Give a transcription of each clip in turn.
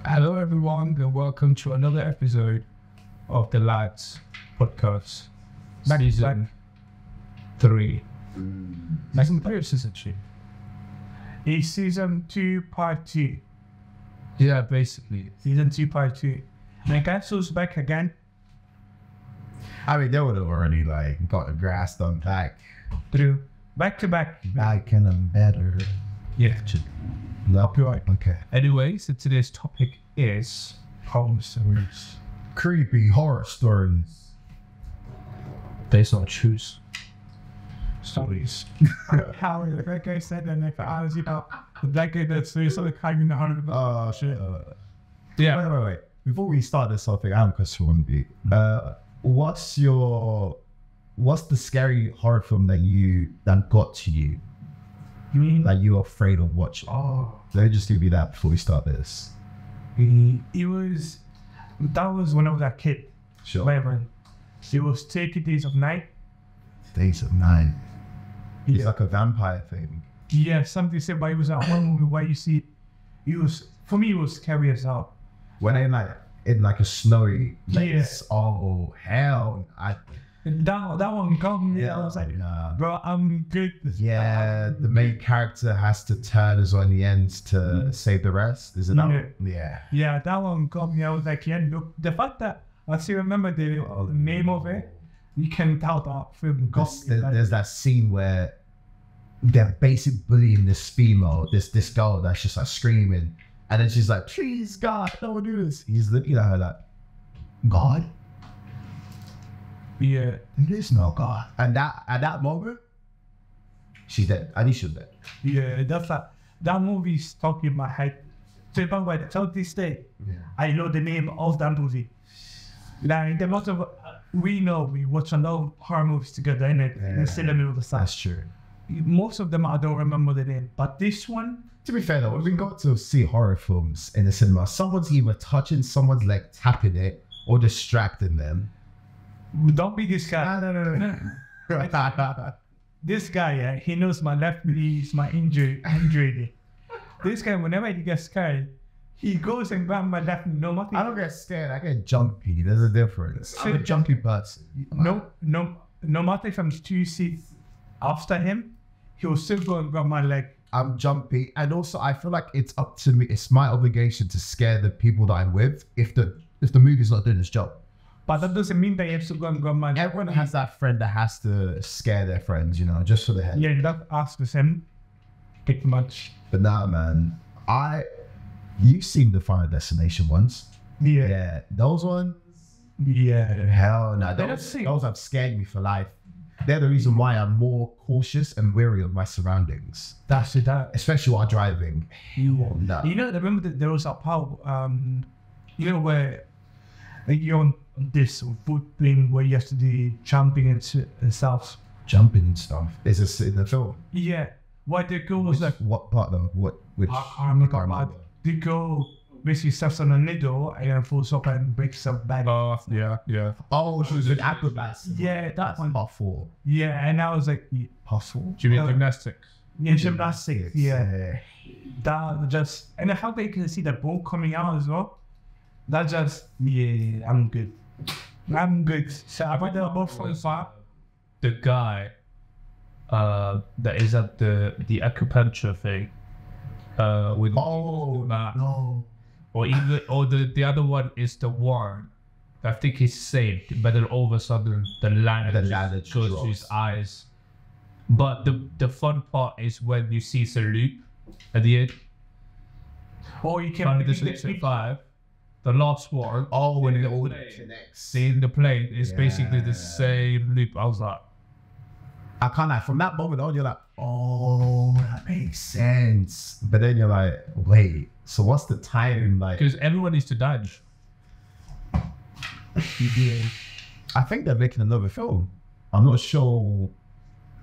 Hello, everyone, and welcome to another episode of the Lads Podcast, Season 3. Season 3 or Season 2? It's season 2, part 2. Yeah, basically. Season 2, part 2. And Cancel's back again. I mean, they would have already got the grass done back. True. Back to back. Back and I'm better. Yeah. Nope. Right. Okay. Anyway, so today's topic is horror stories Creepy horror stories. based on true stories. How, like I said, and if I was, the black guy that's sort of hiding the heart of the Oh shit. Yeah. Wait. Before we start this whole thing, I have a question for you. What's the scary horror film that got to you? That you're afraid of watching? Oh. Let me just give you that before we start this. That was when I was a kid. Sure. Whatever. It was 30 Days of Night. Days of Night. It's Yeah. like a vampire thing. Yeah, something said, but it was that one movie where you see, for me, it was scary as hell. When they in a snowy place. Yeah. Oh hell! That one got me. I was like, nah. bro, I'm good. Yeah, the main character has to turn as well in the end to save the rest. Is it that? Yeah. One? Yeah. Yeah, that one got me. I was like, yeah, look, the fact that I still remember the name of it, you can tell that film got me. There's that scene where they're basically bullying this female, this girl that's just screaming, and then she's like, "Please, God, don't do this." He's looking at her like, "God, Yeah, there is no God." And at that moment, she's dead. I think she's dead. yeah, that movie stuck in my head. So by the way, till this day, Yeah. I know the name of that movie. Like, the lot of we watch a lot of horror movies together in it in the cinema all the time. That's true. Most of them I don't remember the name, but this one, To be fair though, when we go to see horror films in the cinema, someone's either touching someone's leg, tapping it, or distracting them. don't be this guy. No. This guy, yeah, he knows my left knee is my injury. This guy, whenever he gets scared, he goes and grabs my left knee. No matter. I don't get scared, I get jumpy. There's a difference. I'm a jumpy person. No matter if I'm 2 seats after him, he'll still go and grab my leg. I'm jumpy, and also I feel like it's up to me. It's my obligation to scare the people that I'm with if the movie's not doing its job. But that doesn't mean that you have to go and grab my leg. Everyone has that friend that has to scare their friends, just for the head. Yeah, that asks the same. Pretty much. But nah, man, you've seen the Final Destination ones. Yeah. Yeah, those ones. Yeah. Hell no, They're those the same. have scared me for life. They're the reason why I'm more cautious and wary of my surroundings, That's it. especially while driving. No. Remember that there was a part, where you're on this foot thing where you have to do jumping and stuff. Jumping and stuff. Is this in the film? Yeah. Why the girl was like, What part though? Which? I remember. The girl basically steps on a needle and then falls up and breaks her back. Yeah. Oh, she was an acrobat. Yeah, that one. Part 4. Yeah, and I was like, Part 4? Do you mean gymnastics? yeah, gymnastics. Yeah. That just, and the fact that you can see the ball coming out as well. That just, yeah, I'm good. So I went there both from far. The guy that is at the acupuncture thing with No. or the other one is the one I think he's saved, but then all of a sudden the ladder goes to drops. his eyes. But the fun part is when you see the loop at the end. Or you can Final Destination 5, the last one. Oh, when it the all plane. connects. Seeing the plane is basically the Yeah. same loop. I was like, I can't lie. From that moment on, you're like, oh, that makes sense. But then you're like, wait, so what's the time? because everyone needs to dodge. I think they're making another film. I'm not sure.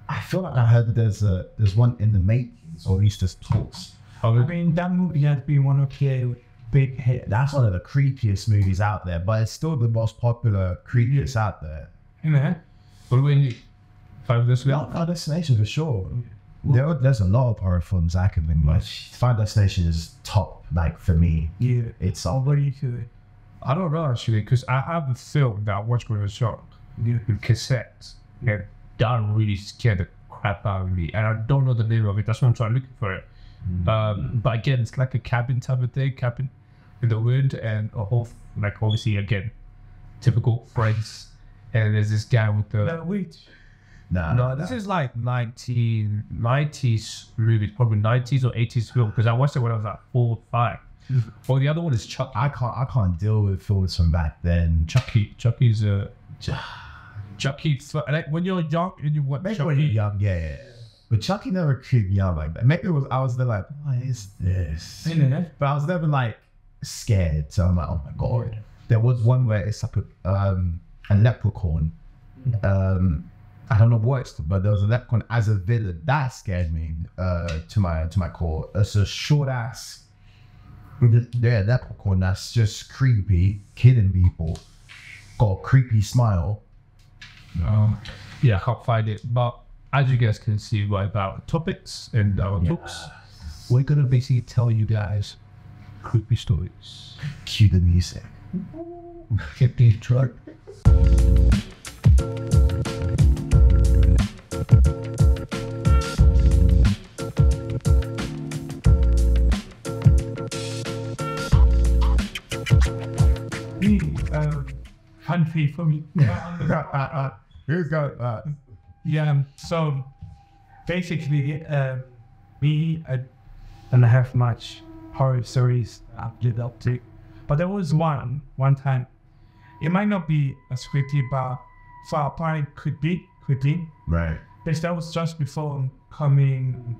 I feel like I heard that there's one in the makings, or at least there's talks. I mean, that movie has been one of the big hits. That's one of the creepiest movies out there, but it's still the most popular creepiest out there. You know? What do we need? Final Destination? Final Destination for sure. There's a lot of horror films I can think like. Final Destination is top, like for me. Yeah. It's What do you do? I don't know actually, because I have a film that I watched when I was young, with cassettes, and that really scared the crap out of me. And I don't know the name of it. That's why I'm trying looking for it. But again, it's like a cabin type of thing, cabin in the wind, and a whole like obviously again, typical friends. And there's this guy with the Wait. no, this is like 1990s movie, probably 90s or 80s film, because I watched it when I was like 4 or 5. Or the other one is Chuck. I can't deal with films from back then. Chucky's like when you're young and you watch Maybe Chucky. when you're young, yeah. But Chucky never creeped me out like that. Maybe I was there like, what is this? But I was never like scared. So I'm like, oh my god. There was one where it's like a leprechaun. I don't know what it's, but there was a leprechaun as a villain. That scared me to my core. It's a short ass leprechaun that's just creepy, killing people. Got a creepy smile. Yeah, I can't find it. But as you guys can see right about topics and our books, we're gonna basically tell you guys creepy stories. Cue the music. Get the intro. Country for me. Here's go. Yeah, so basically, me, I don't have much horror stories I've lived up to, but there was one time. It might not be as creepy, but for our part, it could be. Right. Because that was just before coming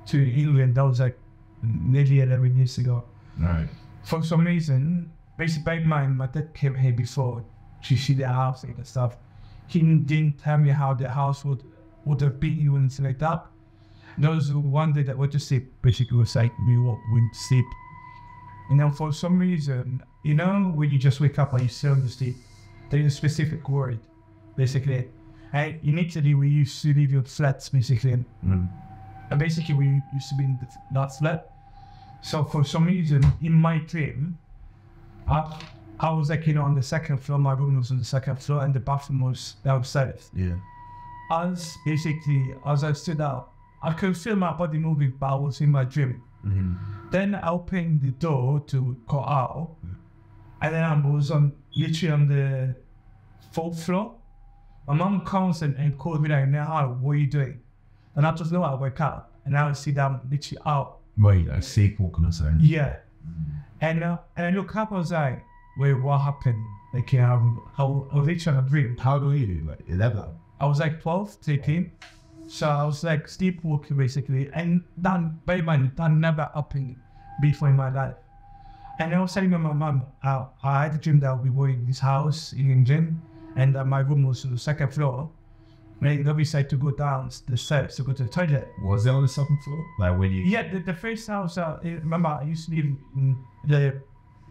to England. That was like nearly 11 years ago. Right. For some reason, basically, bear in mind, my dad came here before to see the house and stuff. He didn't tell me how the house would have been or anything like that. There was one day that we just sleep, basically was like we wouldn't sleep. And then for some reason, you know, when you just wake up and you still in the sleep, there's a specific word, basically. And in Italy, we used to live in flats, basically. And basically, we used to be in that flat. So for some reason, in my dream, I was like, you know, on the second floor, my room was on the second floor, and the bathroom was downstairs. Yeah. As I stood up, I could feel my body moving, but I was in my dream. Then I opened the door to go out, and then I was literally on the 4th floor. My mom comes and calls me like, "Now, what are you doing?" And I just know I wake up, and I see that I'm literally out. Wait, like sleepwalking or something? Yeah. And I look up, I was like, wait, what happened? Like, I was literally on a dream. How old were you? Like 11? I was like 12, 13. So I was like sleepwalking basically. And that, by my that never happened before in my life. And I was telling my mom, I had a dream that we were in this house in England, and my room was on the 2nd floor. And obviously I had to go down the steps to go to the toilet. Was it on the 2nd floor? Like when you... Yeah, the first house, remember I used to live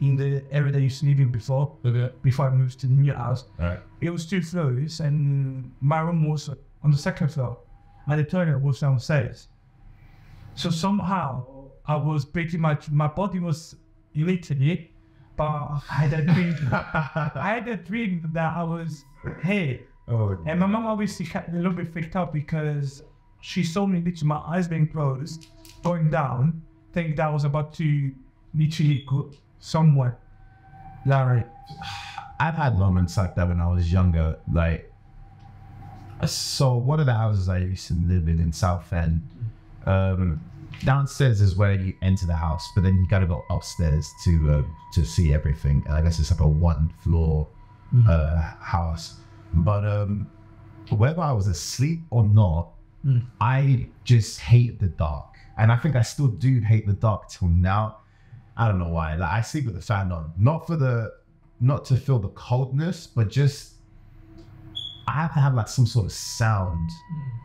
in the area that I used to live in before I moved to the new house. Right. It was 2 floors, and my room was on the 2nd floor, and the toilet was downstairs. So somehow I was pretty much, my body was in Italy, but I had a dream that I was here. Oh, and my mom obviously got a little bit freaked out because she saw me literally my eyes being closed, going down, thinking that I was about to literally go somewhere. Like, I've had moments like that when I was younger. Like, so one of the houses I used to live in Southend, downstairs is where you enter the house, but then you gotta go upstairs to see everything. And I guess it's like a 1-floor house. But whether I was asleep or not, I just hate the dark. And I think I still do hate the dark till now. I don't know why. Like, I sleep with the fan on, not to feel the coldness, but just I have to have like some sort of sound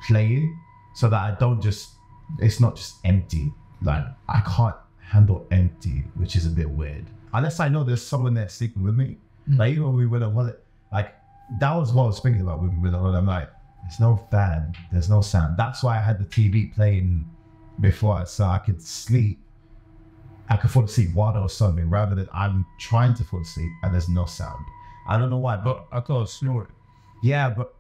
playing so that I don't just, it's not just empty. Like, I can't handle empty, which is a bit weird. Unless I know there's someone there sleeping with me. Like, even when we went on holiday, like, that was what I was thinking about when we went on holiday. I'm like, There's no fan. There's no sound. That's why I had the TV playing before, so I could sleep. I could fall asleep while there was something, rather than I'm trying to fall asleep and there's no sound. I don't know why, but I thought I was snoring. yeah, but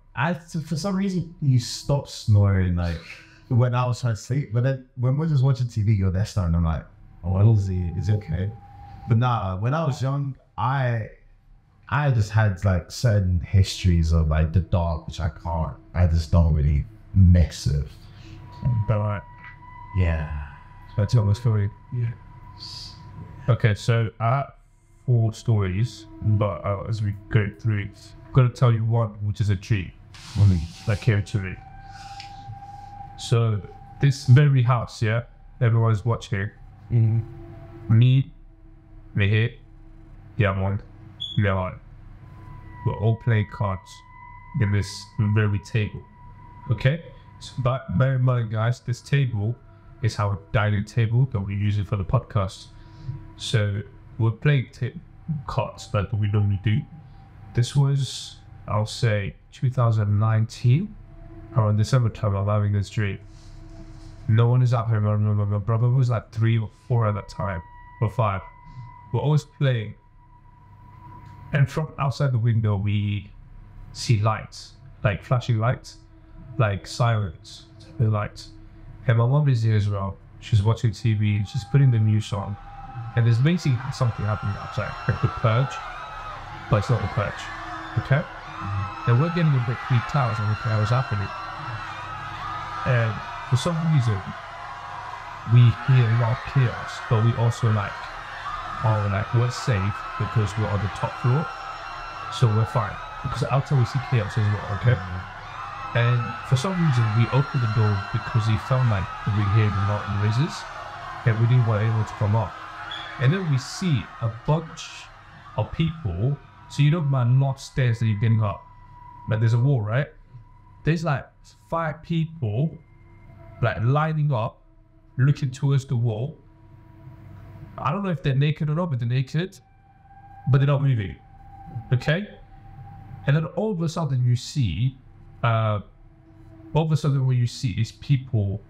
for some reason you stopped snoring like when I was trying to sleep. But then when we're just watching TV, you're there starting. I'm like, oh, is he okay? But nah, when I was young, I just had like certain histories of like the dark, which I just don't really mess with. But like, Yeah. I tell my story. Yeah. Okay, so I have 4 stories, but as we go through, I'm gonna tell you one, which is a dream that came to me. So this very house, yeah, everyone's watching. Me, here, Yamon, Leon. We're all playing cards in this very table. Okay? So, but bear in mind, guys, this table is our dining table that we're using for the podcast. So we're playing cards like we normally do. This was, I'll say, 2019, around December time. I'm having this dream. No one is at home. I remember my brother was like 3 or 4 at that time, or 5. We're always playing. And from outside the window, we see lights, like flashing lights, like sirens, the lights. And my mom is here as well. She's watching TV, she's putting the news on. And there's basically something happening outside, like the purge, but it's not the purge, okay? And we're getting a bit creeped out as what was happening. And for some reason, we hear a lot of chaos, but we also we're safe because we're on the top floor, so we're fine. Because outside we see chaos as well, okay? And for some reason, we opened the door because we felt like we heard a lot of noises, and we didn't want anyone to come up. And then we see a bunch of people. So you know my lost stairs that you're getting up, like there's a wall, right? There's like 5 people, like lining up, looking towards the wall. I don't know if they're naked or not, but they're naked, but they're not moving. Okay? And then all of a sudden you see, what you see is people,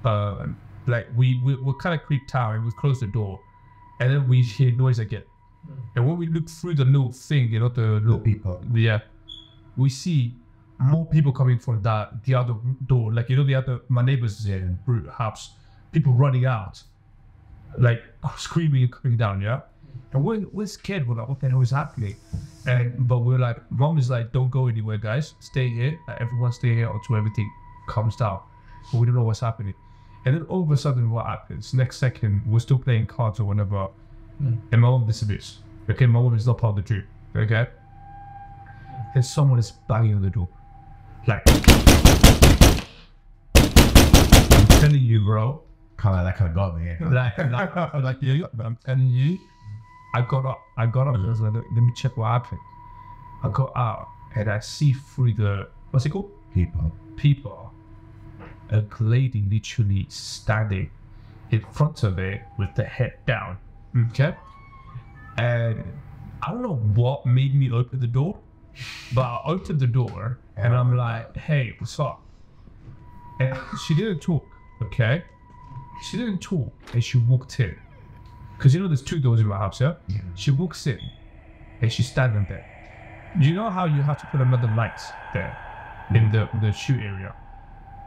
like we're kind of creeped out and we close the door, and then we hear noise again. And when we look through the little thing, you know, the little people. Yeah, we see more people coming from the other door, like, you know, my neighbor's house, people running out, like screaming and coming down, yeah. And we're scared. We're like, what the hell is happening? But we're like, mom is like, don't go anywhere, guys. Stay here. Everyone stay here until everything calms down. But we don't know what's happening. And then all of a sudden, what happens? Next second, we're still playing cards or whatever, and my mom disappears. Okay, my mom is not part of the dream. Okay, and someone is banging on the door, like, I'm telling you, bro. That kind of got me. But I'm telling you, I got up. I was like, let me check what happened. I got out and I see through the, what's it called? People. A lady literally standing in front of it with the head down. Okay? And I don't know what made me open the door, but I opened the door and I'm like, hey, what's up? And she didn't talk, okay? She didn't talk and she walked in. Because you know there's 2 doors in my house, yeah? She walks in and she's standing there. You know how you have to put another light there in the shoe area?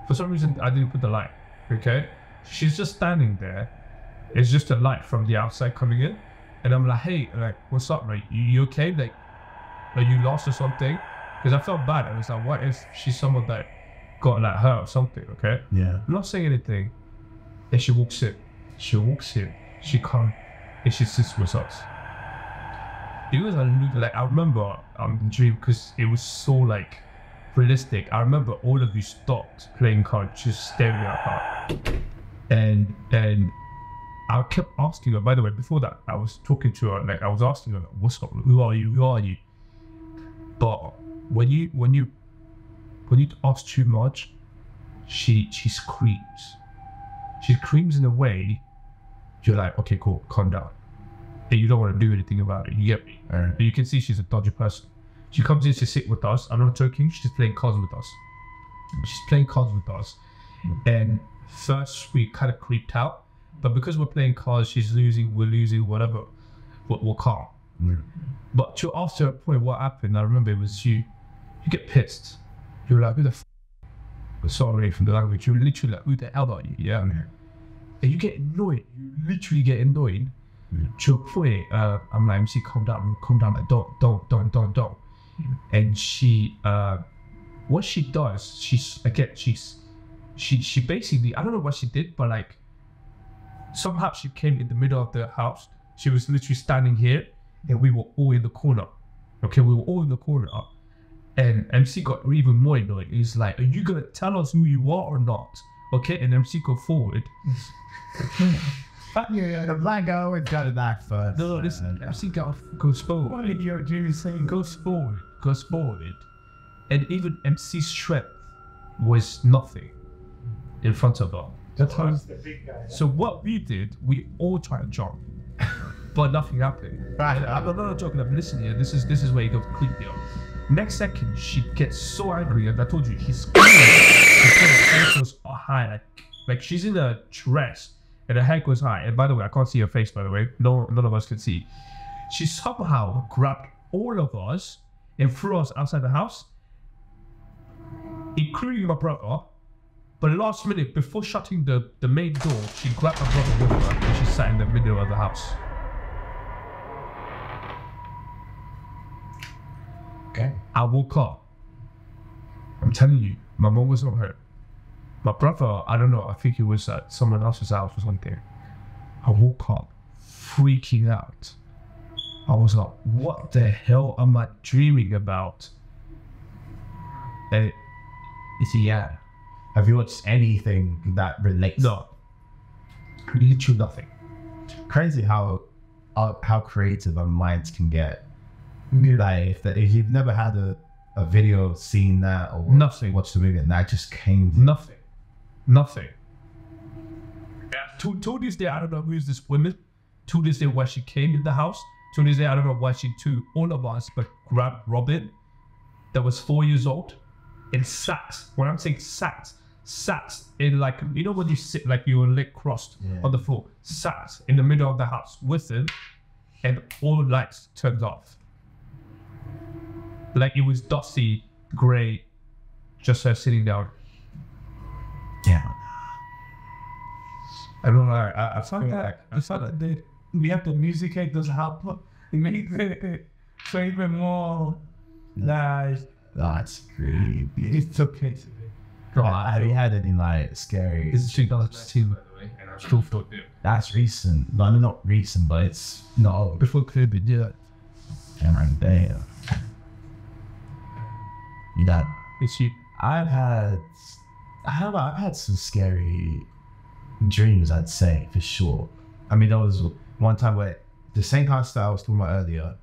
For some reason, I didn't put the light, okay? She's just standing there. It's just a light from the outside coming in. And I'm like, hey, like, what's up, mate? You okay? Like, are you lost or something? Because I felt bad. I was like, what if she's someone that got like hurt or something, okay? Yeah. I'm not saying anything. And she walks in. She comes. And she sits with us. It was like, I remember the dream because it was so like realistic. I remember all of you stopped playing cards, just staring at her. And I kept asking her, by the way, before that, I was talking to her, like I was asking her, what's up? Who are you? But when you ask too much, she screams. She screams in a way, you're like, okay, cool, calm down. And you don't want to do anything about it, you get me? But you can see she's a dodgy person. She comes in to sit with us, I'm not joking, she's playing cards with us. she's playing cards with us, and first we kind of creeped out, but because we're playing cards, she's losing, we're losing, whatever, we're calm. But after a point, what happened? I remember it was you get pissed. You're like, who the f? Sorry for the language. You're literally like, who the hell are you? Yeah. And you get annoyed. You literally get annoyed. To a point, I'm like, MC, calm down, like, don't. And she, what she does, she basically, I don't know what she did, but like, somehow she came in the middle of the house. She was literally standing here, and we were all in the corner. Okay, we were all in the corner. And MC got even more annoyed. He's like, are you gonna tell us who you are or not? Okay, and MC go forward. The black guy always got it back first. No, listen, MC goes forward. What did your Jimmy say? Goes forward. And even MC's strength was nothing in front of her. That's how the big guy. So what we did, we all tried to jump, but nothing happened. Right. I'm not joking. I'm listening here. This is where you go creepy. Next second, she gets so angry, and I told you, she's screaming. Her head goes high, like she's in a dress, and her head goes high. And by the way, I can't see her face. By the way, none of us can see. She somehow grabbed all of us and threw us outside the house, including my brother. But last minute, before shutting the main door, she grabbed my brother with her, and she sat in the middle of the house. Okay. I woke up. I'm telling you, my mom was not hurt. My brother, I don't know, I think he was at someone else's house or something. I woke up freaking out. I was like, what the hell am I dreaming about? Yeah. Have you watched anything that relates? No. Literally nothing. Crazy how creative our minds can get. Like if you've never had a video, seen that, or nothing, watched the movie, and that just came. Nothing. Yeah. To this day, I don't know who is this woman. To this day, why she came in the house. To this day, I don't know why she took all of us, but grabbed Robin, that was 4 years old, and sat. When I'm saying sat in, like, you know when you sit like your leg crossed on the floor, sat in the middle of the house with him, and all the lights turned off. Like it was dusty, grey, just her sitting down. Yeah. I don't know. I felt that we have to musicate those help. It makes it so even more like. That's creepy. It's okay. Have you had any like scary? This is 2002, by the way, and I'm still thought it. That's recent. No, not recent, but it's not Before COVID, yeah. Cameron, damn. You got. It's you. I've had some scary dreams, I'd say, for sure. I mean, there was one time where the same kind of stuff I was talking about earlier,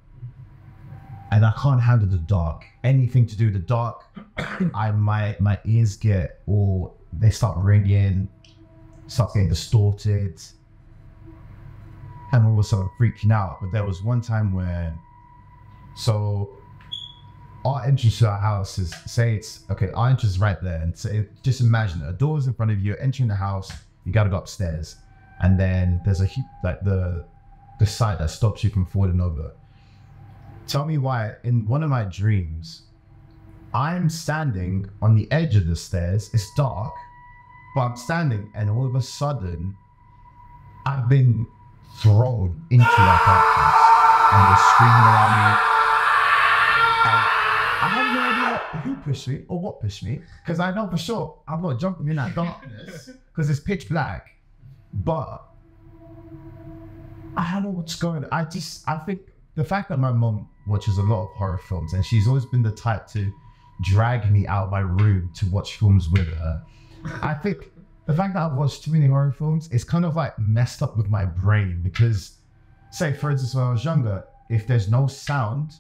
and I can't handle the dark. Anything to do with the dark, my ears get all, they start ringing, start getting distorted, and all of a sudden freaking out. But there was one time where, so our entrance to our house is, say it's, okay, our entrance is right there, and so just imagine it, a door's in front of you, you're entering the house, you gotta go upstairs, and then there's like the side that stops you from falling over. Tell me why, in one of my dreams, I'm standing on the edge of the stairs, it's dark, but I'm standing, and all of a sudden, I've been thrown into that darkness, and they're screaming around me. I have no idea who pushed me or what pushed me, because I know for sure I'm not jumping in that darkness because it's pitch black. But I don't know what's going on. I think the fact that my mom watches a lot of horror films, and she's always been the type to drag me out of my room to watch films with her. I think the fact that I've watched too many horror films is kind of like messed up with my brain, because, say for instance, when I was younger, if there's no sound,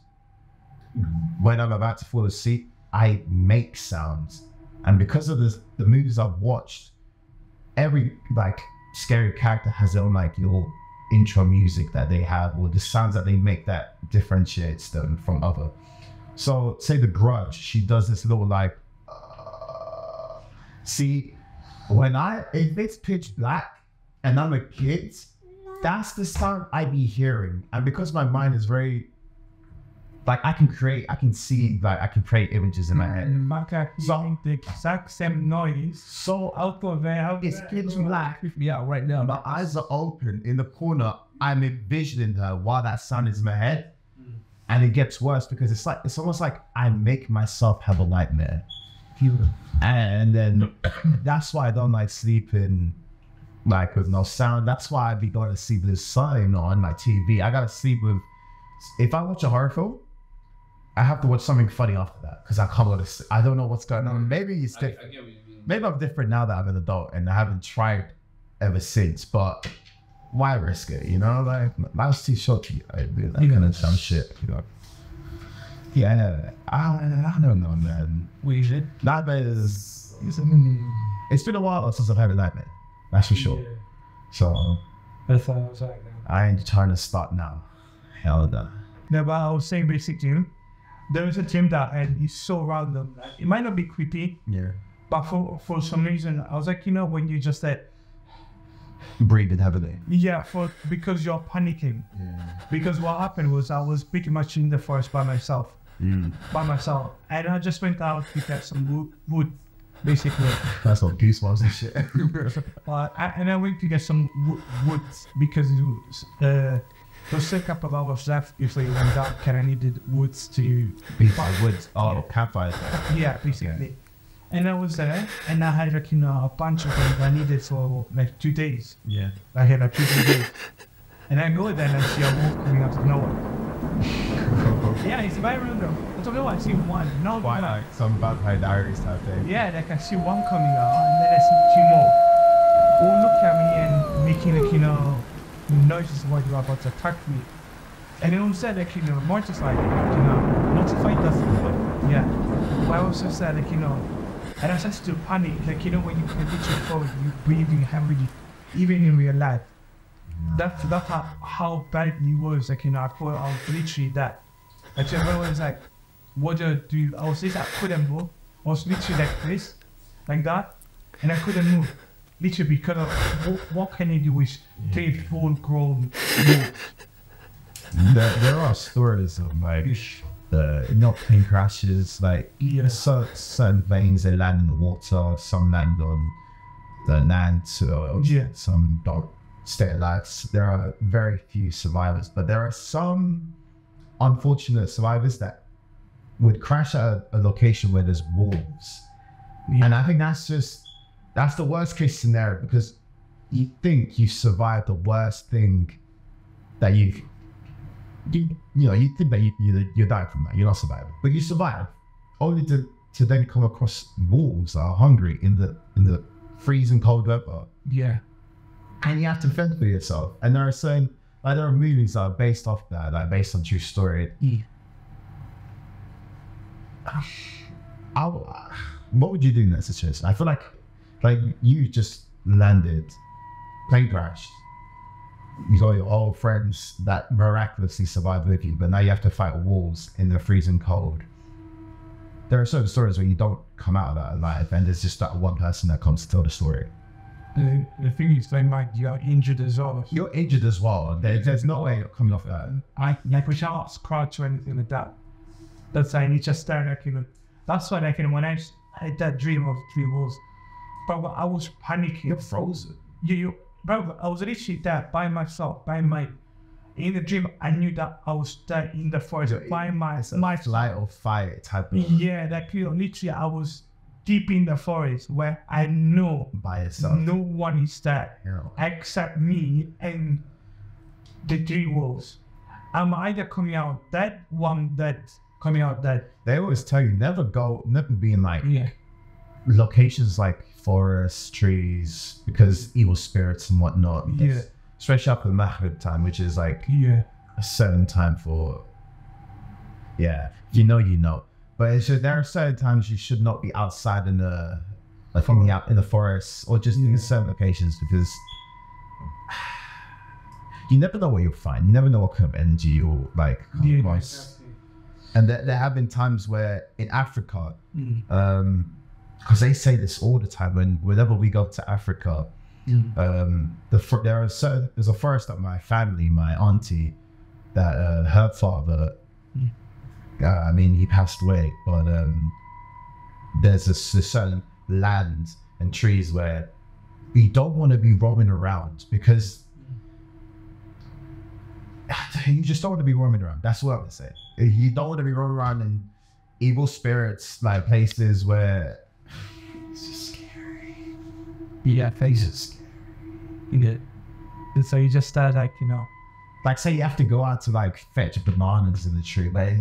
when I'm about to fall asleep, I make sounds. And because of the movies I've watched, every like scary character has their own like little intro music that they have, or the sounds that they make that differentiates them from other. So say The Grudge, she does this little like See, if it's pitch black and I'm a kid, that's the sound I be hearing. And because my mind is very, like, I can create images in my head. So the exact same noise. So Out of there, it's pitch black. Yeah, right now. My eyes are open in the corner. I'm envisioning her while that sound is in my head. And it gets worse because it's almost like I make myself have a nightmare. And then that's why I don't like sleeping like with no sound. That's why I be going to sleep with this sign on my TV. I gotta sleep with, if I watch a horror film, I have to watch something funny after that because I can't go to sleep. I don't know what's going on. Maybe it's different. I get what you mean. Maybe I'm different now that I'm an adult and I haven't tried ever since, but why risk it, you know? Like, life's too short to do that kind of dumb shit, you know? Yeah, I don't know, man. Weird. Nightmares, it's been a while since I've had a nightmare, that's for sure. Yeah. So, That's how I was like that. I ain't trying to start now. Hell no. No, but I was saying basically, there was a dream that I had, it's so random. Like, it might not be creepy, Yeah. but for some reason, I was like, you know, when you just like, Breathing heavily. yeah, because you're panicking. Yeah. Because what happened was I was pretty much in the forest by myself. And I just went out to get some wood, basically. That's all goosebumps and shit. And I went to get some wood because it was a couple of hours left before you went dark and I needed woods to... Woods. Oh, campfire. Yeah, basically. And I was there and I had like, you know, a bunch of things I needed for like 2 days. Yeah. I had like 2 days. And I go there and I see a wolf coming out of nowhere. Yeah, it's very random. I don't know, I see one. No, Quite like some Vampire Diaries type thing. yeah, like I see one coming out and then I see 2 more. All look at me and making like, you know, noises while you're about to attack me. And then said like, you know, more just like, you know, not to fight us, but yeah. But I also said like, you know, and I started to panic, like, you know, when you can reach your phone, you're breathing heavily, even in real life. That's how bad it was, like, you know, I thought I was literally that. Like, everyone was like, what do I do? I was I couldn't move. I was literally like this, like that, and I couldn't move. Literally because of, what can you do with 3 full-grown wolves? There are stories of like not plane crashes, like certain planes they land in the water, some land on the land, some don't stay alive. There are very few survivors, but there are some unfortunate survivors that would crash at a location where there's wolves. And I think that's the worst case scenario because you think you survived the worst thing that you think that you died from that, you're not surviving, but you survive, only to then come across wolves that are hungry in the freezing cold weather. Yeah. And you have to fend for yourself. And there are movies that are based off that, like based on true story. What would you do in that situation? I feel like you just landed, plane crashed. You got your old friends that miraculously survived with you, but now you have to fight wolves in the freezing cold. There are certain stories where you don't come out of that alive, and there's just that one person that comes to tell the story. The thing is, they might you're injured as well. You're injured as well. There's no way you're coming off that. I like we can't scratch or anything like that. That's why I need to start like, you know. That's why like, you know, when I had that dream of 3 wolves, but I was panicking. You're frozen. Bro, I was literally there by myself, in the dream. I knew that I was there in the forest by myself. Flight or fight type of. Yeah, like, you know, literally I was deep in the forest where I know by yourself. No one is there except me and the 3 wolves. I'm either coming out dead, coming out dead. They always tell you never be in like locations like forests, trees, because evil spirits and whatnot. Yeah. Especially up at Maghrib time, which is like a certain time for if you know. But it's just, there are certain times you should not be outside in the forest or just in certain locations because you never know what you'll find. You never know what kind of energy you'll like come across. And there have been times where in Africa, because they say this all the time whenever we go to Africa. There's a forest that my family, my auntie, that her father, I mean, he passed away, but there's a certain land and trees where you don't want to be roaming around because you just don't want to be roaming around. That's what I would say. You don't want to be roaming around in evil spirits, like places where it's just scary. Yeah, faces. Yeah. And so you just start like, like say you have to go out to like fetch bananas in the tree, but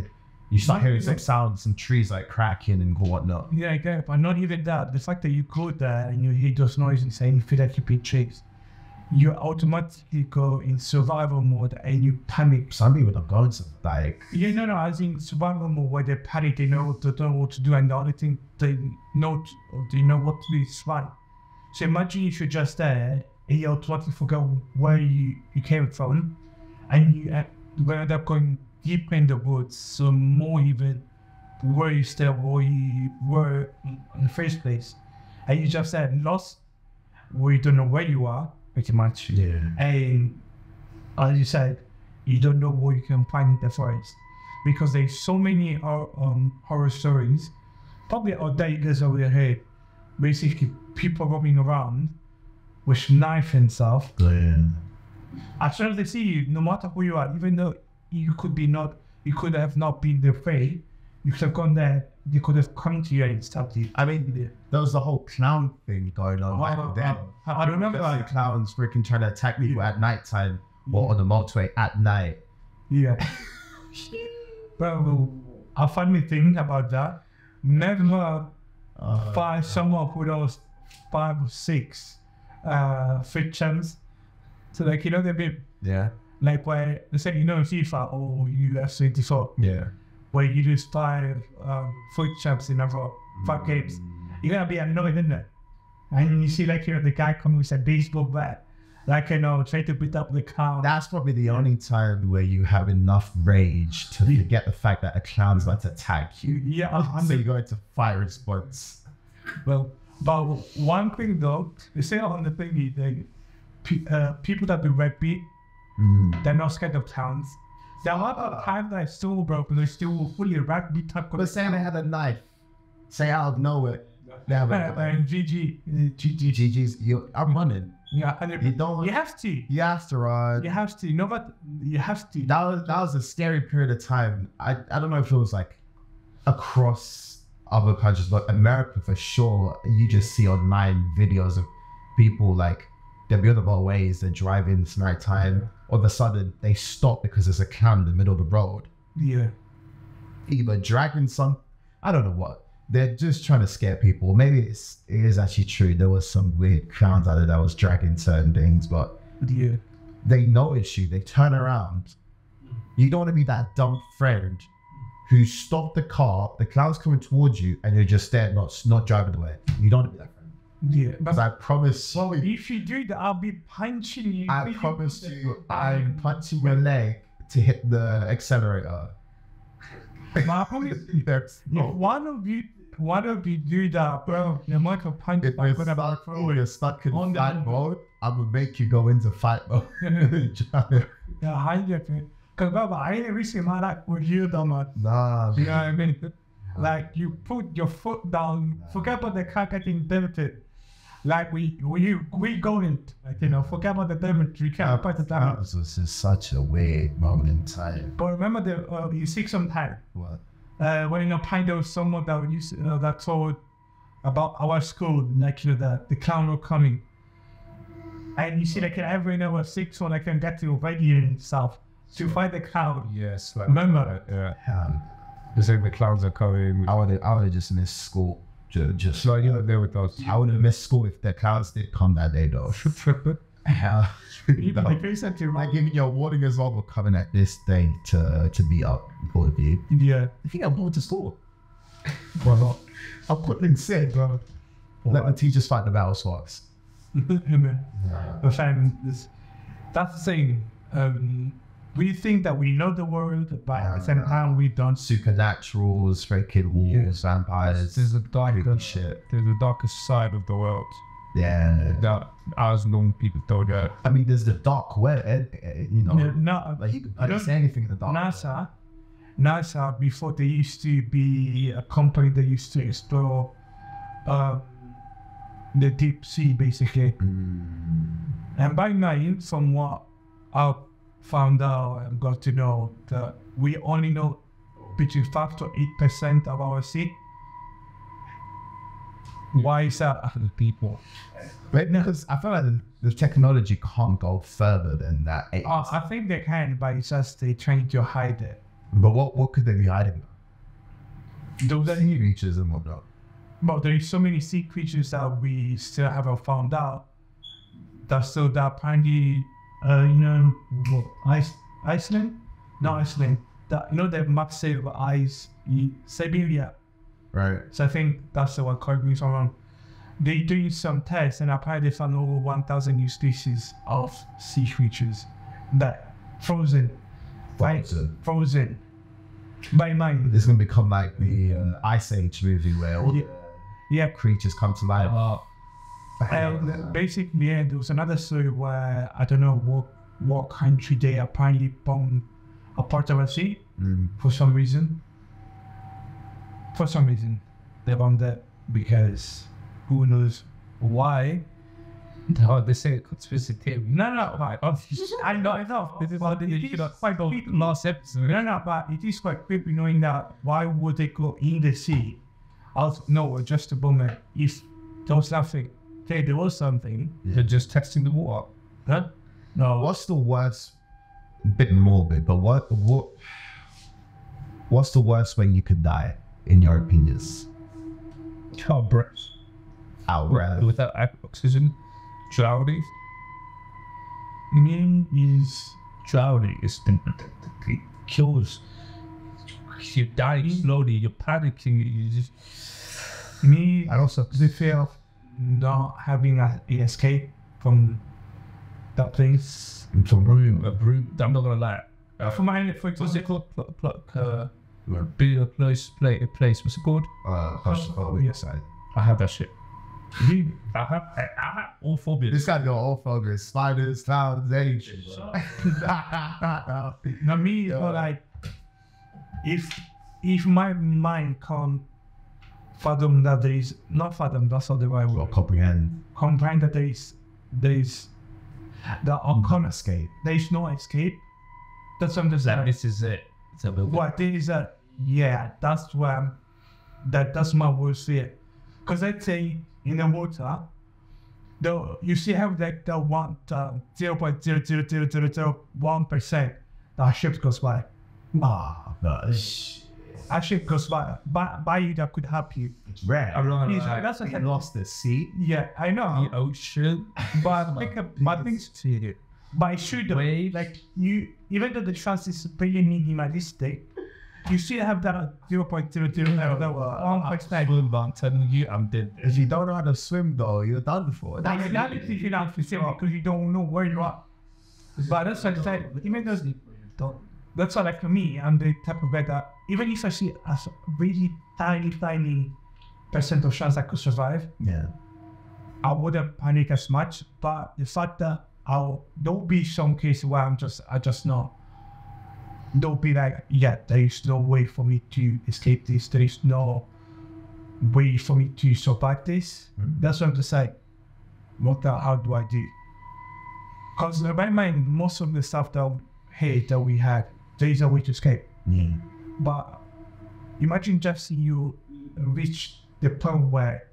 you start hearing some sounds, some trees like cracking and whatnot. Yeah, okay, but not even that. The fact that you go there and you hear those noises and you feel like you're being chased, you automatically go in survival mode and you panic. Some people don't go into like... Yeah, no, I was in survival mode where they panic, they know what to do, and the only thing they know what to do is run. So imagine if you're just there and you automatically forget where you came from, and you end up going deep in the woods, so more even where you stay or you were in the first place, and you just said lost, where you don't know where you are pretty much. Yeah. And as you said, you don't know what you can find in the forest because there's so many horror stories, probably all that you guys over your head, basically people roaming around with knife and stuff. Yeah. As soon as they see you, no matter who you are, even though you could have not been the prey, you could have gone there, they could have come to you and stabbed you. I mean, there was the whole clown thing going on back then. I remember like clowns freaking trying to attack people at night time or on the motorway at night. Yeah. Well, a funny thing about that, never find someone who knows 5 or 6 fictions. So like, they've been like where they say, FIFA or UFC, Yeah. where you just 5 foot champs in over 5 games. You're gonna be annoyed, isn't it? And you see like the guy coming with a baseball bat, like trying to beat up the clown. That's probably the only time where you have enough rage to forget the fact that a clown's about to attack you. Yeah, so you go into fire response. Well, but one thing though, they say on the thing, people that do rugby, they're not scared of clowns. There are a lot of times that I still broke, but they're still fully rugby type. But say they had a knife, say out of nowhere, they have a GG's. I'm running. Yeah, and you have to. You have to run. You have to. You have to. That was a scary period of time. I don't know if it was like across other countries, but America for sure. You just see online videos of people like they're the other ways, they're driving this night time. All of a sudden, they stop because there's a clown in the middle of the road. Yeah. Either dragging I don't know what. They're just trying to scare people. Maybe it is actually true. There was some weird clowns out there that was dragging certain things, but they notice you. They turn around. You don't want to be that dumb friend who stopped the car, the clown's coming towards you, and you're just there, not driving away. You don't want to be that friend. Yeah, because I promise. Well, if you do that, I'll be punching you. I promise you, I'm punching your leg to hit the accelerator. I promise you, if one of you do that, bro, the amount of punches I'm gonna about you're stuck in fight mode, I'm gonna make you go into fight mode. Yeah, 100%. Because bro, I ain't risking my life with you, though, man. Nah. You know what I mean? Like you put your foot down, forget about the car getting dented. Like we going, like, forget about the damage. We can't put it down. This is such a weird moment in time. But remember, you see sometimes. What? When there was someone that told about our school, like the clown were coming, and you see like every number 6 one I can get to radio and stuff to fight the clown. Yes, like, remember? Yeah. It's like the clowns are coming. I would have just missed school. Just so you're there with us. I would have missed school if the clowns did come that day though. Like giving you a warning as well, we're coming at this day to be up for you. Yeah. I think I'm going to school. Why not? I'm putting said, bro. Let the teachers fight the battle swaps. That's the thing. we think that we know the world, but at the same time we don't. Supernaturals, freaking wolves, vampires. There's a darker shit. There's a darker side of the world Yeah. that as long people don't know. I mean, there's the dark web, you know. No, Like you can say anything in the dark. NASA, before they used to be a company that used to explore the deep sea, basically. And by now, from what I found out and got to know, that we only know between 5 to 8% of our sea. Why is that? People. Right? Because I feel like the technology can't go further than that. I think they can, but it's just they trying to hide it. But what could they be hiding? Those are Sea creatures and whatnot. But there is so many sea creatures that we still haven't found out. That's so that apparently, Iceland? No, Iceland. That, the massive ice, Siberia. Right. So I think that's the one, correct me if I'm wrong. They're doing some tests and apparently they found over 1,000 new species of sea creatures that frozen. Frozen. By mind. This is gonna become like the Ice Age movie where all the creatures come to life. Basically, there was another story where I don't know what country they apparently bombed a part of a sea for some reason. For some reason, they bombed it because who knows why. No, they say conspiracy theory. No, I know. This is what it is quite creepy. Last episode. No, but it is quite creepy knowing that why would they go in the sea out of nowhere just to bomb it if there was nothing? Okay, there was something. They're just testing the water. Huh? No. What's the worst? A bit morbid, but what's the worst way you could die, in your opinions? Our breath. Our breath. Without oxygen. Drowning. Drowning is it kills. You're dying slowly. You're panicking. You just. And also the fear of not having an escape from that place. From a room. I'm not gonna lie. For what's it called? Be a place. What's it called? Yes, I have that shit. I have all phobias. This guy got all phobias. Spiders, clowns, anything. Not me, but like, if my mind can't fathom that there is, not fathom, that's not the right word. Or comprehend that there is that I can't escape. There is no escape. That's what I'm just saying. This is it. What is that? Yeah, that's where that's my worst fear. Because let's say in the water, you see how like the 0.00001% that ship goes by. A ship goes by you that could help you. It's rare. That's like lost the sea. Yeah, I know. The ocean. But it should like you, even though the chance is pretty minimalistic, you still have that 0.0001%. I'm telling you, I'm dead. If you don't know how to swim though, you're done for. That's not if you don't because you don't know where you are. But that's what I said. Even though that's why, like for me, I'm the type of guy that even if I see a really tiny percent of chance I could survive, I wouldn't panic as much. But the fact that there'll be some cases where I just know. Don't be like, there is no way for me to escape this. There is no way for me to survive this. That's what I'm just like, how do I do? Because in my mind, most of the stuff that we had, there is a way to escape. But imagine just you reach the point where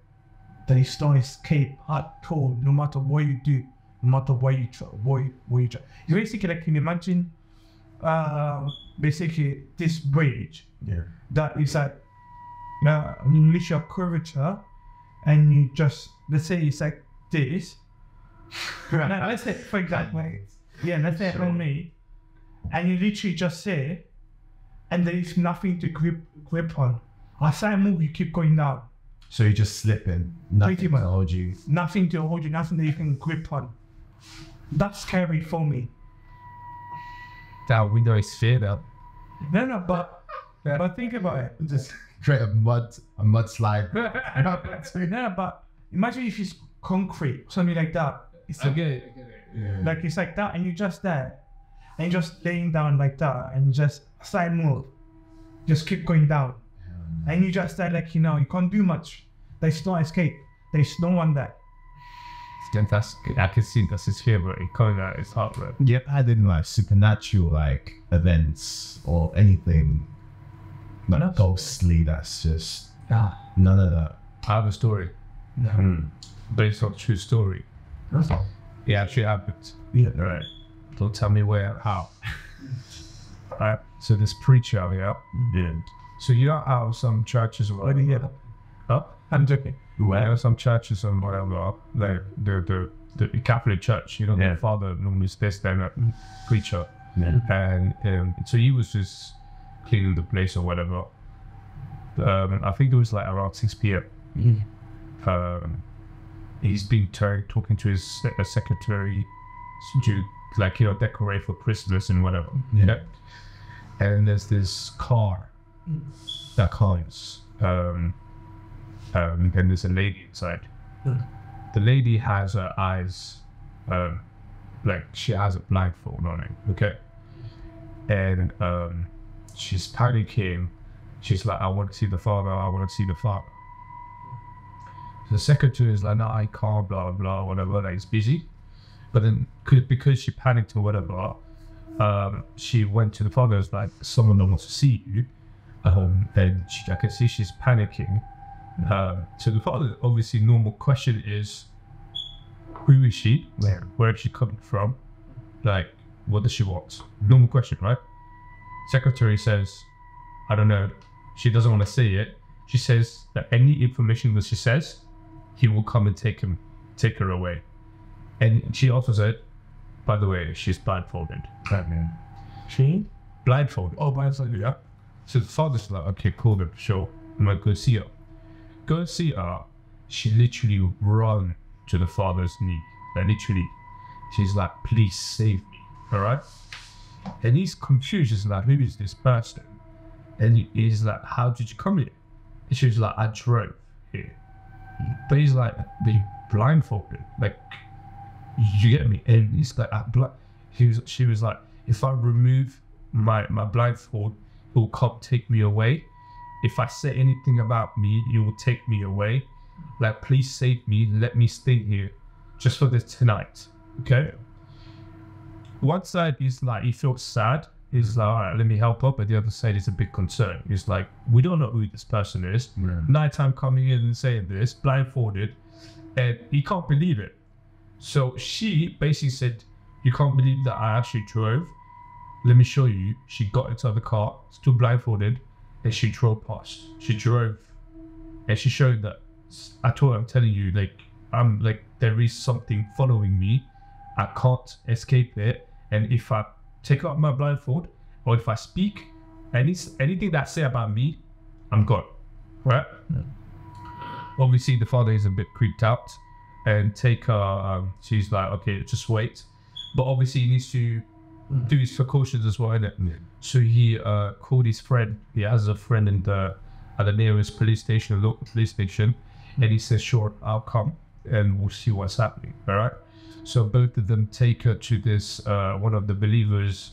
there is no escape at all, no matter what you do, no matter what you try. It's basically like, can you imagine basically this bridge that is like you reach your curvature and you just, let's say it's like this. Now, let's say for example, let's say on me, and you literally just say, and there is nothing to grip on. As I move, you keep going down. So you just slipping, nothing to hold you. Nothing to hold you, nothing that you can grip on. That's scary for me. That window is fair though. No, but think about it. Just create a mudslide. No, but imagine if it's concrete, something like that. It's I get it. like it's like that, and you're just there, and you're just laying down like that, and just side move, just keep going down, and you just there like you can't do much. There's no escape. There's no one there. That's I can see that's his favorite. It coming out his heart, bro. You ever had any like supernatural like events or anything like ghostly that's just none of that? I have a story. Based on true story. It actually happened. Yeah. Right. Don't tell me where, how. Right. So this preacher out here. Yeah. So you know how some churches were. Yeah. Huh? I'm joking. Well, some churches and whatever, like the Catholic Church, the father normally stays there, a preacher, and so he was just cleaning the place or whatever. I think it was like around 6 p.m. He's been talking to his secretary to decorate for Christmas and whatever. Yeah. And there's this car that comes. And there's a lady inside. The lady has her eyes, like she has a blindfold on it, okay? And she's panicking. She's like, I want to see the father, I want to see the father. The secretary is like, no, I can't, blah, blah, whatever, like, it's busy. But then, because she panicked or whatever, she went to the father, was like, someone wants to see you. And I can see she's panicking. So the father, obviously, normal question is, who is she? Where is she coming from? Like, what does she want? Normal question, right? Secretary says, I don't know. She doesn't want to say it. She says that any information that she says, he will come and take her away. And she also said, by the way, she's blindfolded. She? Blindfolded. Oh, blindfolded, yeah. So the father's like, okay, cool, then, sure. I'm gonna go see her. Go see her. She literally run to the father's knee. Like literally, she's like, please save me. All right. And he's confused. He's like, who is this person? And he's like, how did you come here? And she's like, I drove here. But he's like, they blindfolded. Like, you get me? And he's like, she was like, if I remove my blindfold, it will come take me away. If I say anything about me, you will take me away. Like, please save me. Let me stay here just for this tonight. Okay? One side is like, he feels sad. He's like, all right, let me help up. But the other side is a big concern. He's like, we don't know who this person is. Yeah. Nighttime coming in and saying this, blindfolded. And he can't believe it. So she basically said, you can't believe that I actually drove. Let me show you. She got into the car, still blindfolded. And she drove past. She drove, and she showed that. I told her, I'm telling you, like, there is something following me. I can't escape it. And if I take out my blindfold, or if I speak, anything that I say about me, I'm gone. Right? Yeah. Obviously, the father is a bit creeped out, and take her. She's like, okay, just wait. But obviously, he needs to do his precautions as well, innit? Yeah. So he called his friend. He has a friend at the nearest police station, a local police station, and he says, sure, I'll come and we'll see what's happening. All right. So both of them take her to this one of the believers'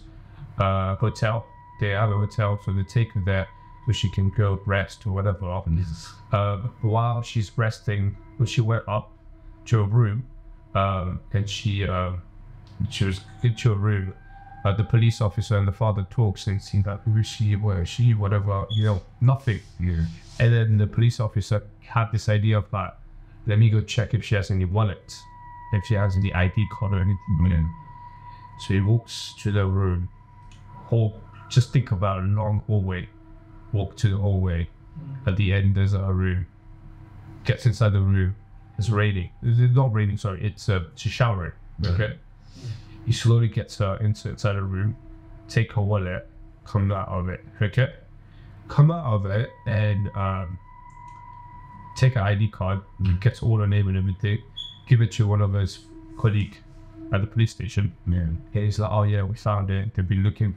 hotel. They have a hotel, so they take her there so she can go rest or whatever. While she's resting, she went up to a room, and she was into a room. The police officer and the father talks and see that who is she, where is she, whatever, nothing. Yeah. And then the police officer had this idea of like, let me go check if she has any wallet, if she has any ID card or anything. Yeah. So he walks to the room. Just think about a long hallway. Walk to the hallway. At the end, there's a room. Gets inside the room. It's raining. It's not raining. Sorry. It's she's showering. Okay. He slowly gets her inside the room, take her wallet, come out of it, okay? Come out of it and take her ID card, gets all her name and everything, give it to one of his colleagues, at the police station. Yeah. And he's like, oh yeah, we found it. They've been looking.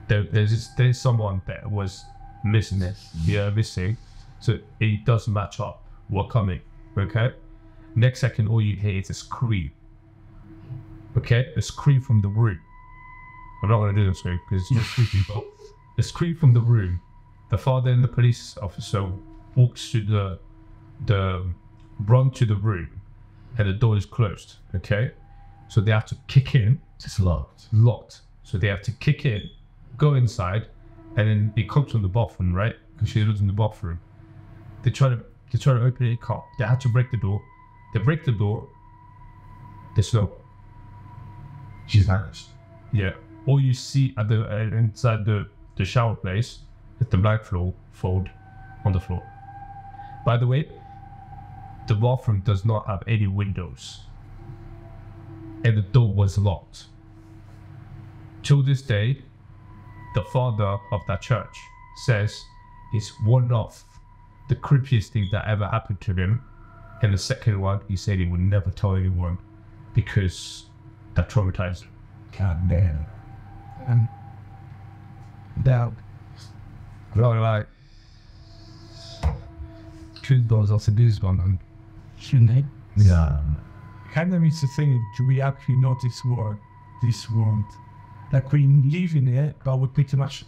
There's someone that was missing. Yeah, missing. So it does match up. We're coming. Okay. Next second, all you hear is a scream. Okay, a scream from the room. I'm not gonna do this scream because it's not creepy, but a scream from the room. The father and the police officer walks to run to the room, and the door is closed. Okay, so they have to kick in. It's locked. Locked. So they have to kick in, go inside, and then it comes from the bathroom, right? Because she lives in the bathroom. They try to open it. It can't. They had to break the door. They break the door. There's no. She's vanished. Yeah. All you see at the inside the shower place is the black fold on the floor. By the way, the bathroom does not have any windows, and the door was locked. Till this day, the father of that church says it's one of the creepiest thing that ever happened to him, and the second one, he said he would never tell anyone because that traumatized him. God damn. That Like, truth was also this one on Sunday. Yeah. Kind of makes you think, do we actually know this world? Like we live in it, but we pretty much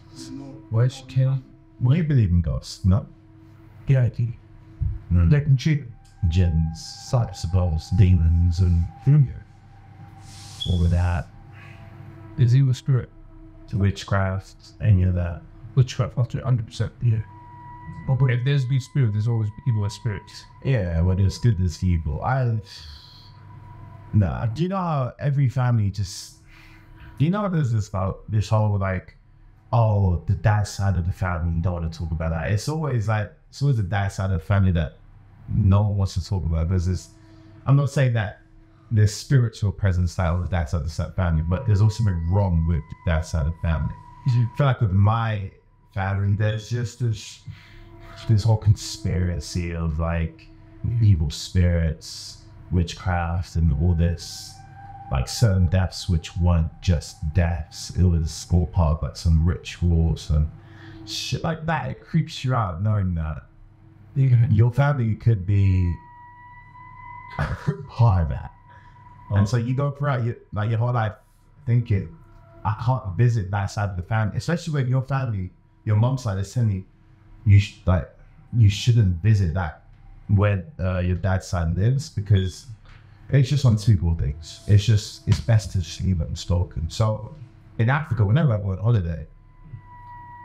why she kill? Well, you believe in ghosts, no? yeah, I think. Mm. Like Jinns, I suppose, demons, and all of that. Is evil spirit? Witchcraft, any of that. Witchcraft, 100%. yeah. But if there's be spirit, there's always evil spirits. Yeah, well, there's good, there's evil. Do you know how every family just... Do you know there's this whole, like, oh, the dad side of the family, you don't want to talk about that. It's always the dad side of the family that no one wants to talk about. There's this... I'm not saying that there's spiritual presence on the dad side of the family, but there's also something wrong with the dad side of the family. I feel like with my family, there's just this whole conspiracy of like evil spirits, witchcraft, and all this, like certain deaths which weren't just deaths. It was all part of like some rituals and shit like that. It creeps you out knowing that your family could be part of that. And so you go throughout your whole life thinking, I can't visit that side of the family, especially when your family, your mom's side is telling you, you shouldn't visit that where your dad's side lives, because it's just unspeakable things. It's best to just leave it unspoken. So in Africa, whenever I go on holiday,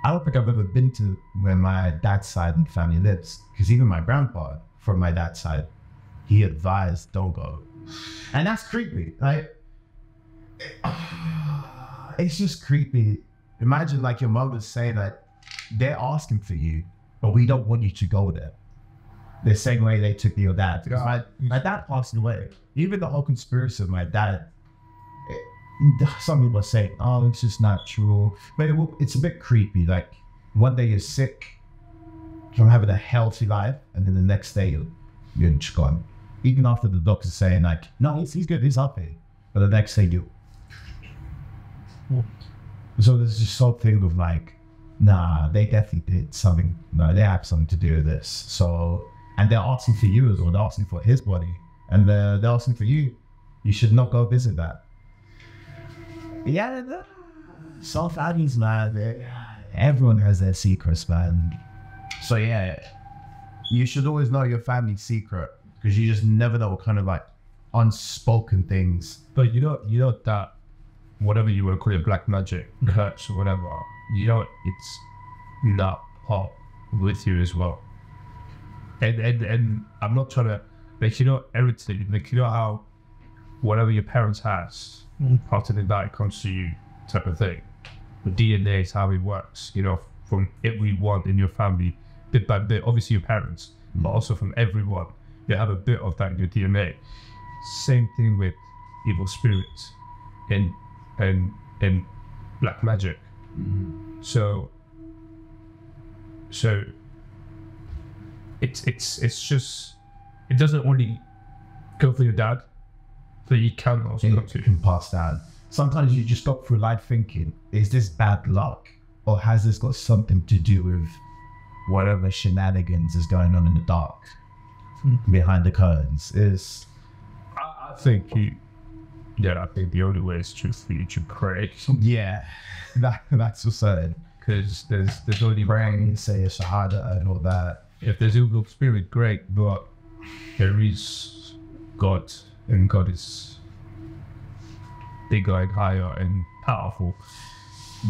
I don't think I've ever been to where my dad's side of the family lives, because even my grandpa from my dad's side, he advised don't go. And that's creepy. Like, it's just creepy. Imagine like your mother's saying that they're asking for you, but we don't want you to go there. The same way they took your dad. Because my dad passed away. Even the whole conspiracy of my dad, some people are saying, oh, it's just not true. But it's a bit creepy. Like, one day you're sick from having a healthy life, and then the next day you're just gone. Even after the doctor's saying like, no, he's good, he's happy. But the next day So there's just something of like, nah, they definitely did something. No, they have something to do with this. So, and they're asking for you as well. They're asking for his body, and they're asking for you. You should not go visit that. Yeah, some families, man. Everyone has their secrets, man. So yeah, you should always know your family's secret, because you just never know what kind of like unspoken things. But you know that whatever you want to call it, black magic, curse or whatever, it's not part with you as well. And I'm not trying to, like, everything, like, how whatever your parents has, after they die, it comes to you, type of thing. But DNA is how it works, from everyone in your family, bit by bit, obviously your parents, but also from everyone. You have a bit of that in your DNA. Same thing with evil spirits and black magic. So it's just, it doesn't only go for your dad. So you can also you go to. can pass down. Sometimes you just go through life thinking, is this bad luck? Or has this got something to do with whatever shenanigans is going on in the dark behind the curtains? I think I think the only way is just for you to pray. Yeah, that's for certain. Because there's only Praying, say a shahada and all that. if there's evil spirit, great, but there is God, and God is bigger and higher and powerful.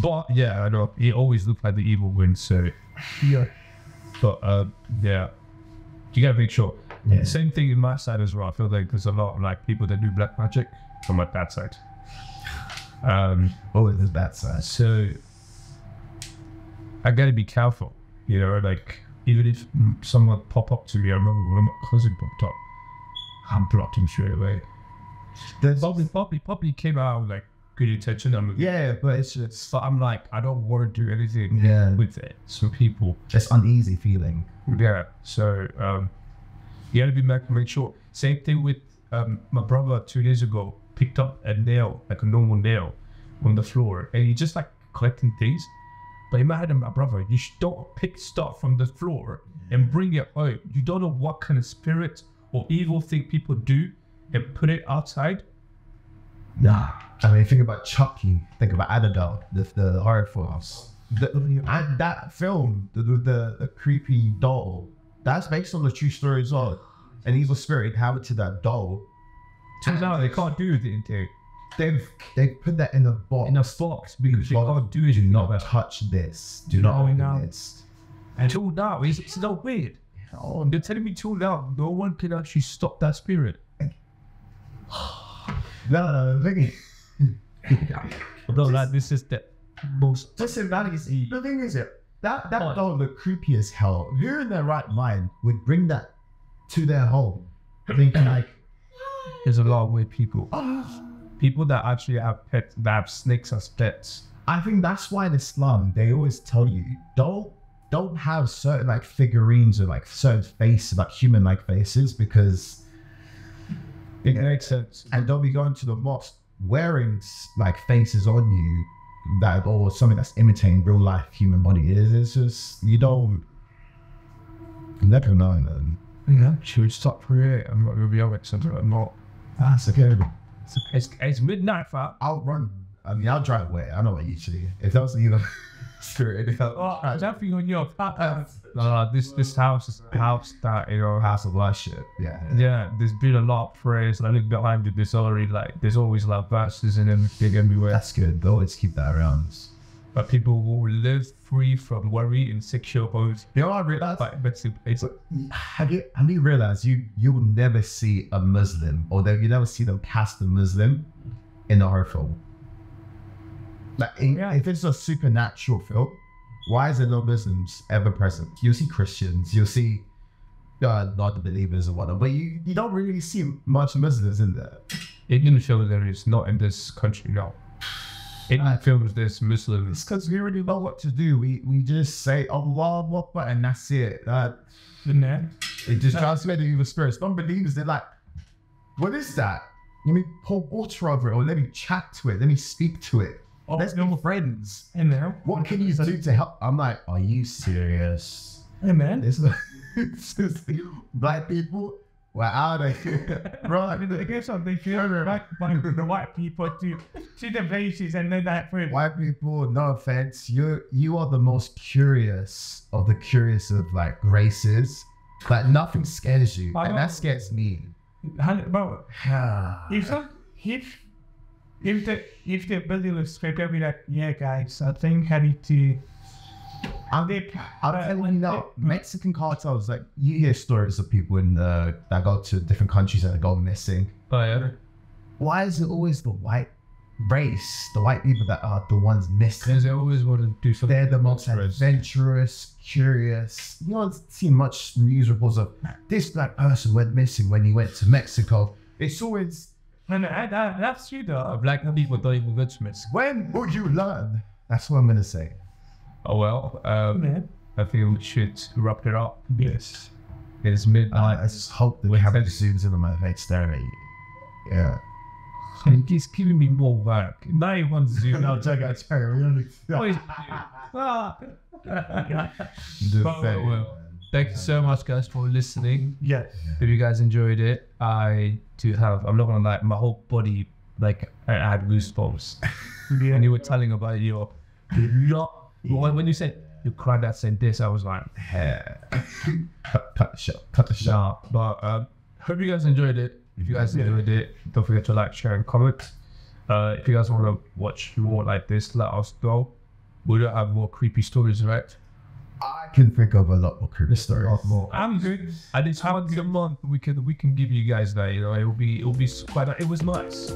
But yeah, I know he always looked like the evil one, so Yeah. but yeah, you gotta make sure. Yeah. Same thing in my side as well. I feel like there's a lot of like people that do black magic from my dad's side. Always there's that side. So I gotta be careful, you know, like even if someone pop up to me, I remember when my cousin popped up, I blocked him straight away. There's, Probably came out with like good intention. yeah, but it's just, So I'm like, I don't want to do anything Yeah. with it. So people, it's uneasy feeling. yeah. So you gotta make sure. Same thing with my brother 2 days ago picked up a nail, like a normal nail, on the floor, and he just like collecting things. But imagine my brother, you don't pick stuff from the floor and bring it home. You don't know what kind of spirit or evil thing people do and put it outside. Nah. I mean, think about Chucky, think about Annabelle, the horror films. And that film, the creepy doll, that's based on the true story as well. An evil spirit inhabited that doll. Turns out they can't do anything They've put that in a box. in a box because you can't do it. Do not touch this. Do not open no. this. Until now, it's not weird. Oh, You're telling me till now, no one can actually stop that spirit. no, thinking. No, like this is the most. Listen, that is the thing is that doll looked creepy as hell. Who in their right mind would bring that to their home? Thinking like, There's a lot of weird people. People that actually have pets, that have snakes as pets. I think that's why in Islam they always tell you don't have certain like figurines or like certain faces, like human like faces, because It makes sense. and don't be going to the mosque wearing like faces on you that or something that's imitating real life human body. It's just you never know, man. Yeah, should we stop for it? I'm not gonna be honest. I'm not. That's okay. It's midnight, fam. I'll run. I mean, I'll drive away. I know what usually. If that was you know, spirit. If that Oh, nothing on your no, this house is a house that, you know, house of worship. Yeah. yeah, there's been a lot of prayers. And I look behind it, there's already like, there's always like verses and everything everywhere. That's good. They always keep that around. But people will live free from worry in secure homes. You know what I realized? Like, it's Have you realized you will never see a Muslim or you never see them cast a Muslim in a horror film? Like if it's a supernatural film, why is there no Muslims ever present? You'll see Christians, you'll see non-believers or whatever, but you don't really see much Muslims in there. Indian film there is not in this country now. Indian films there's Muslims. It's because we already know what to do. We just say Allah Akbar and that's it. It just translated evil spirits. Non-believers, they're like, what is that? Let me pour water over it, or let me chat to it, let me speak to it. Let's be friends. In there. What can you do to help? I'm like, are you serious? Hey, man. It's just black people. We're out of here. Bro, I guess they feel like the white people to see the faces and then that for White people, no offense, you are the most curious of the curious of like races. Like nothing scares you, and that scares me. Bro, if the building was script, I'd be like, yeah, guys, I think I need to. I'll tell you now, Mexican cartels, like you hear stories of people that go to different countries and go missing. Oh, yeah. Why is it always the white race, the white people that are the ones missing? Because they always want to do something. They're the most adventurous, curious. You don't see much news reports of this black person went missing when he went to Mexico. It's always, No, that's true though. Black people don't even go to Mexico. when will you learn? That's what I'm gonna say. Oh well, Man. I think we should wrap it up. Yes. It's midnight. I just hope the With camera sense. zooms in on my face there. Yeah. He's giving me more work. Now he wants to. No, check out Cherry. Well, thank you so much, guys, for listening. Yeah. If you guys enjoyed it, I do have. I'm not gonna lie, my whole body, like, I had goosebumps. Yeah. And you were telling about your lot. When you said you cried that saying this, I was like, Cut the shot. nah. But hope you guys enjoyed it. If you guys enjoyed it, don't forget to like, share, and comment. If you guys want to watch more like this, let us know. We don't have more creepy stories, right? I can think of a lot more creepy stories. More. I'm good. And it's once a month we can give you guys that. You know, it will be quite. It was nice.